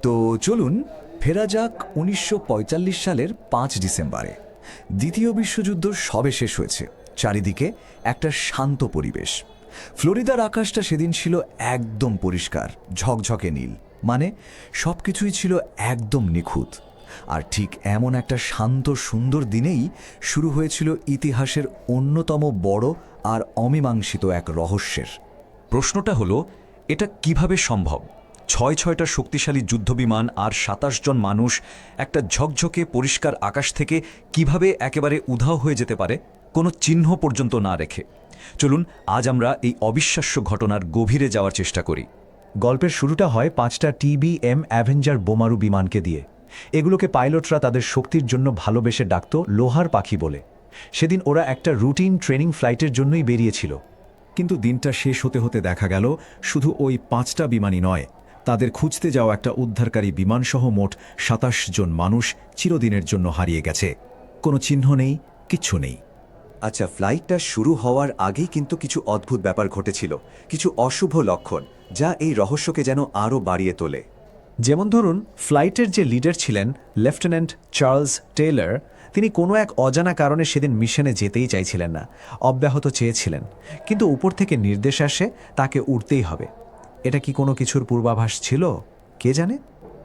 তো চলুন ফেরা যাক ১৯৪৫ সালের ৫ ডিসেম্বরে। দ্বিতীয় বিশ্বযুদ্ধ সবে শেষ হয়েছে, চারিদিকে একটা শান্ত পরিবেশ। ফ্লোরিদার আকাশটা সেদিন ছিল একদম পরিষ্কার, ঝকঝকে নীল, মানে সবকিছুই ছিল একদম নিখুঁত। আর ঠিক এমন একটা শান্ত সুন্দর দিনেই শুরু হয়েছিল ইতিহাসের অন্যতম বড় আর অমীমাংসিত এক রহস্যের। প্রশ্নটা হলো, এটা কিভাবে সম্ভব? ছয়টা শক্তিশালী যুদ্ধবিমান আর ২৭ জন মানুষ একটা ঝকঝকে পরিষ্কার আকাশ থেকে কিভাবে একেবারে উধাও হয়ে যেতে পারে, কোনো চিহ্ন পর্যন্ত না রেখে? চলুন আজ আমরা এই অবিশ্বাস্য ঘটনার গভীরে যাওয়ার চেষ্টা করি। গল্পের শুরুটা হয় ৫টা TBM অ্যাভেঞ্জার বোমারু বিমানকে দিয়ে। এগুলোকে পাইলটরা তাদের শক্তির জন্য ভালোবেসে ডাকত লোহার পাখি বলে। সেদিন ওরা একটা রুটিন ট্রেনিং ফ্লাইটের জন্যই বেরিয়েছিল। কিন্তু দিনটা শেষ হতে হতে দেখা গেল শুধু ওই ৫টা বিমানই নয়, তাদের খুঁজতে যাওয়া একটা উদ্ধারকারী বিমানসহ মোট ২৭ জন মানুষ চিরদিনের জন্য হারিয়ে গেছে। কোনো চিহ্ন নেই, কিচ্ছু নেই। আচ্ছা, ফ্লাইটটা শুরু হওয়ার আগেই কিন্তু কিছু অদ্ভুত ব্যাপার ঘটেছিল, কিছু অশুভ লক্ষণ যা এই রহস্যকে যেন আরও বাড়িয়ে তোলে। যেমন ধরুন, ফ্লাইটের যে লিডার ছিলেন লেফটেন্যান্ট চার্লস টেইলর, তিনি কোনো এক অজানা কারণে সেদিন মিশনে যেতেই চাইছিলেন না, অব্যাহত চেয়েছিলেন। কিন্তু উপর থেকে নির্দেশ আসে তাকে উড়তেই হবে। এটা কি কোনো কিছুর পূর্বাভাস ছিল? কে জানে।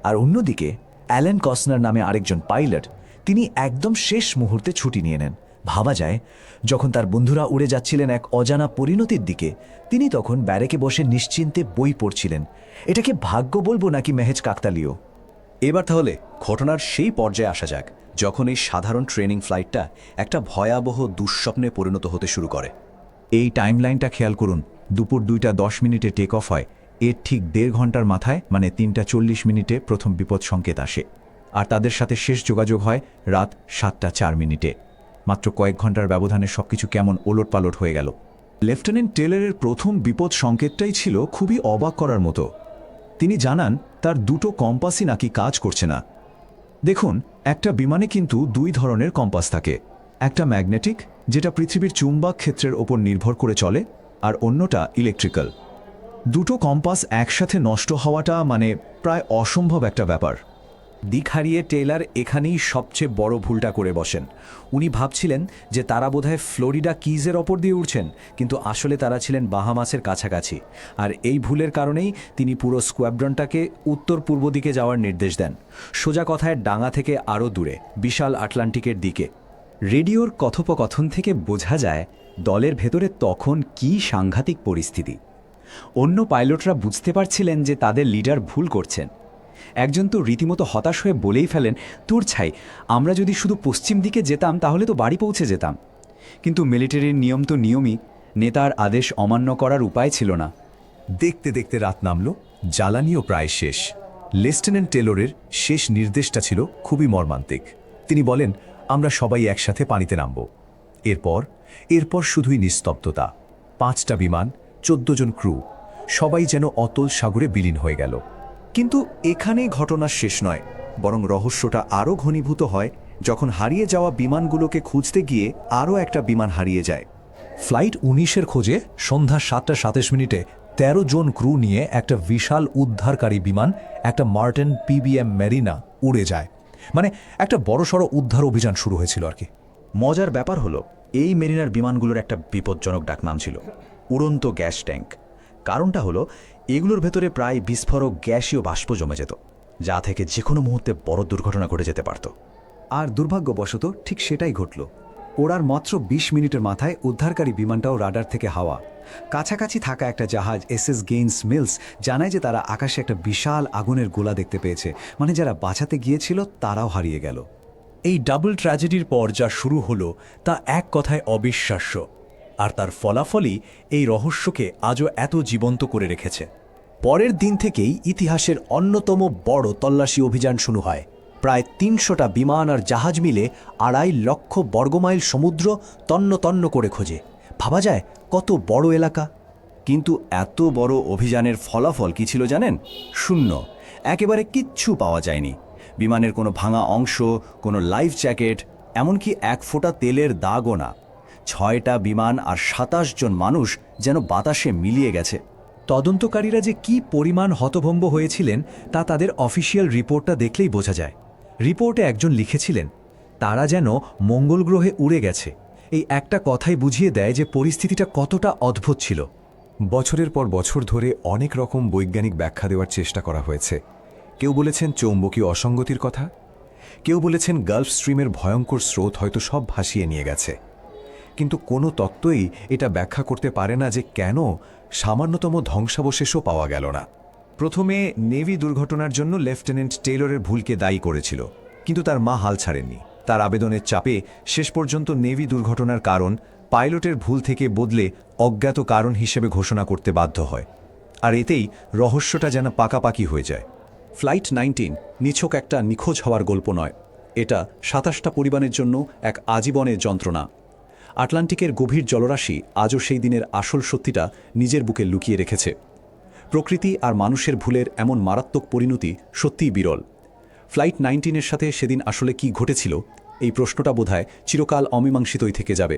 আর অন্যদিকে অ্যালেন কসনার নামে আরেকজন পাইলট, তিনি একদম শেষ মুহূর্তে ছুটি নিয়ে নেন। ভাবা যায়, যখন তার বন্ধুরা উড়ে যাচ্ছিলেন এক অজানা পরিণতির দিকে, তিনি তখন ব্যারেকে বসে নিশ্চিন্তে বই পড়ছিলেন। এটাকে ভাগ্য বলবো নাকি মেহেজ কাকতালীয়? এবার তাহলে ঘটনার সেই পর্যায়ে আসা যাক, যখন এই সাধারণ ট্রেনিং ফ্লাইটটা একটা ভয়াবহ দুঃস্বপ্নে পরিণত হতে শুরু করে। এই টাইমলাইনটা খেয়াল করুন। দুপুর 2:10 টেক অফ হয়। এর ঠিক 1.5 ঘন্টার মাথায়, মানে 3:40 প্রথম বিপদ সংকেত আসে। আর তাদের সাথে শেষ যোগাযোগ হয় রাত 7:04। মাত্র কয়েক ঘন্টার ব্যবধানে সবকিছু কেমন ওলটপালট হয়ে গেল। লেফটেন্যান্ট টেলরের প্রথম বিপদ সংকেতটাই ছিল খুবই অবাক করার মতো। তিনি জানান তার দুটো কম্পাসই নাকি কাজ করছে না। দেখুন, একটা বিমানে কিন্তু 2 ধরনের কম্পাস থাকে। একটা ম্যাগনেটিক, যেটা পৃথিবীর চুম্বক ক্ষেত্রের ওপর নির্ভর করে চলে, আর অন্যটা ইলেকট্রিক্যাল। দুটো কম্পাস একসাথে নষ্ট হওয়াটা মানে প্রায় অসম্ভব একটা ব্যাপার। দিক হারিয়ে টেইলার এখানেই সবচেয়ে বড় ভুলটা করে বসেন। উনি ভাবছিলেন যে তারা বোধহয় ফ্লোরিডা কিজের ওপর দিয়ে উড়ছেন, কিন্তু আসলে তারা ছিলেন বাহামাসের কাছাকাছি। আর এই ভুলের কারণেই তিনি পুরো স্কোয়াড্রনটাকে উত্তর পূর্ব দিকে যাওয়ার নির্দেশ দেন, সোজা কথায় ডাঙা থেকে আরও দূরে, বিশাল আটলান্টিকের দিকে। রেডিওর কথোপকথন থেকে বোঝা যায় দলের ভেতরে তখন কী সাংঘাতিক পরিস্থিতি। অন্য পাইলটরা বুঝতে পারছিলেন যে তাদের লিডার ভুল করছেন। একজন তো রীতিমতো হতাশ হয়ে বলেই ফেলেন, তোর ছাই, আমরা যদি শুধু পশ্চিম দিকে যেতাম তাহলে তো বাড়ি পৌঁছে যেতাম। কিন্তু মিলিটারির নিয়ম তো নিয়মই, নেতার আদেশ অমান্য করার উপায় ছিল না। দেখতে দেখতে রাত নামল, জ্বালানিও প্রায় শেষ। লেফটেন্যান্ট টেলরের শেষ নির্দেশটা ছিল খুবই মর্মান্তিক। তিনি বলেন, আমরা সবাই একসাথে পানিতে নামব। এরপর শুধুই নিস্তব্ধতা। 5টা বিমান, 14 জন ক্রু, সবাই যেন অতল সাগরে বিলীন হয়ে গেল। কিন্তু এখানেই ঘটনা শেষ নয়, বরং রহস্যটা আরও ঘনীভূত হয় যখন হারিয়ে যাওয়া বিমানগুলোকে খুঁজতে গিয়ে আরও একটা বিমান হারিয়ে যায়। ফ্লাইট 19-এর খোঁজে সন্ধ্যা 7:27 13 জন ক্রু নিয়ে একটা বিশাল উদ্ধারকারী বিমান, একটা মার্টিন PBM মেরিনা উড়ে যায়। মানে একটা বড়সড় উদ্ধার অভিযান শুরু হয়েছিল আর কি। মজার ব্যাপার হলো, এই মেরিনার বিমানগুলোর একটা বিপজ্জনক ডাকনাম ছিল উড়ন্ত গ্যাস ট্যাঙ্ক। কারণটা হলো, এগুলোর ভেতরে প্রায় বিস্ফোরক গ্যাসীয় বাষ্প জমে যেত, যা থেকে যে কোনো মুহূর্তে বড় দুর্ঘটনা ঘটে যেতে পারত। আর দুর্ভাগ্যবশত ঠিক সেটাই ঘটল। ওড়ার মাত্র 20 মিনিটের মাথায় উদ্ধারকারী বিমানটাও রাডার থেকে হাওয়া। কাছাকাছি থাকা একটা জাহাজ SS গেইনস মিলস জানায় যে তারা আকাশে একটা বিশাল আগুনের গোলা দেখতে পেয়েছে, মানে যারা বাঁচাতে গিয়েছিল তারাও হারিয়ে গেল। এই ডাবল ট্র্যাজেডির পর যা শুরু হলো তা এক কথায় অবিশ্বাস্য। আর তার ফলাফলই এই রহস্যকে আজও এত জীবন্ত করে রেখেছে। পরের দিন থেকেই ইতিহাসের অন্যতম বড় তল্লাশি অভিযান শুরু হয়। প্রায় 300টা বিমান আর জাহাজ মিলে 2.5 লক্ষ বর্গমাইল সমুদ্র তন্ন তন্ন করে খোঁজে। ভাবা যায় কত বড় এলাকা। কিন্তু এত বড় অভিযানের ফলাফল কি ছিল জানেন? শূন্য। একেবারে কিচ্ছু পাওয়া যায়নি। বিমানের কোনো ভাঙা অংশ, কোনো লাইফ জ্যাকেট, এমনকি 1 ফোঁটা তেলের দাগও না। 6টা বিমান আর 27 জন মানুষ যেন বাতাসে মিলিয়ে গেছে। তদন্তকারীরা যে কি পরিমাণ হতভম্ব হয়েছিলেন তা তাদের অফিসিয়াল রিপোর্টটা দেখলেই বোঝা যায়। রিপোর্টে একজন লিখেছিলেন, তারা যেন মঙ্গল গ্রহে উড়ে গেছে। এই একটা কথাই বুঝিয়ে দেয় যে পরিস্থিতিটা কতটা অদ্ভুত ছিল। বছরের পর বছর ধরে অনেক রকম বৈজ্ঞানিক ব্যাখ্যা দেওয়ার চেষ্টা করা হয়েছে। কেউ বলেছেন চৌম্বকীয় অসঙ্গতির কথা, কেউ বলেছেন গালফ স্ট্রিমের ভয়ঙ্কর স্রোত হয়তো সব ভাসিয়ে নিয়ে গেছে। কিন্তু কোনো তত্ত্বই এটা ব্যাখ্যা করতে পারে না যে কেন সামান্যতম ধ্বংসাবশেষও পাওয়া গেল না। প্রথমে নেভি দুর্ঘটনার জন্য লেফটেন্যান্ট টেইলরের ভুলকে দায়ী করেছিল, কিন্তু তার মা হাল ছাড়েননি। তার আবেদনের চাপে শেষ পর্যন্ত নেভি দুর্ঘটনার কারণ পাইলটের ভুল থেকে বদলে অজ্ঞাত কারণ হিসেবে ঘোষণা করতে বাধ্য হয়। আর এতেই রহস্যটা যেন পাকাপাকি হয়ে যায়। ফ্লাইট 19 নিছক একটা নিখোঁজ হওয়ার গল্প নয়, এটা ২৭টা পরিবারের জন্য এক আজীবনের যন্ত্রণা। আটলান্টিকের গভীর জলরাশি আজও সেই দিনের আসল সত্যিটা নিজের বুকে লুকিয়ে রেখেছে। প্রকৃতি আর মানুষের ভুলের এমন মারাত্মক পরিণতি সত্যিই বিরল। ফ্লাইট 19-এর সাথে সেদিন আসলে কি ঘটেছিল, এই প্রশ্নটা বোধহয় চিরকাল অমীমাংসিতই থেকে যাবে।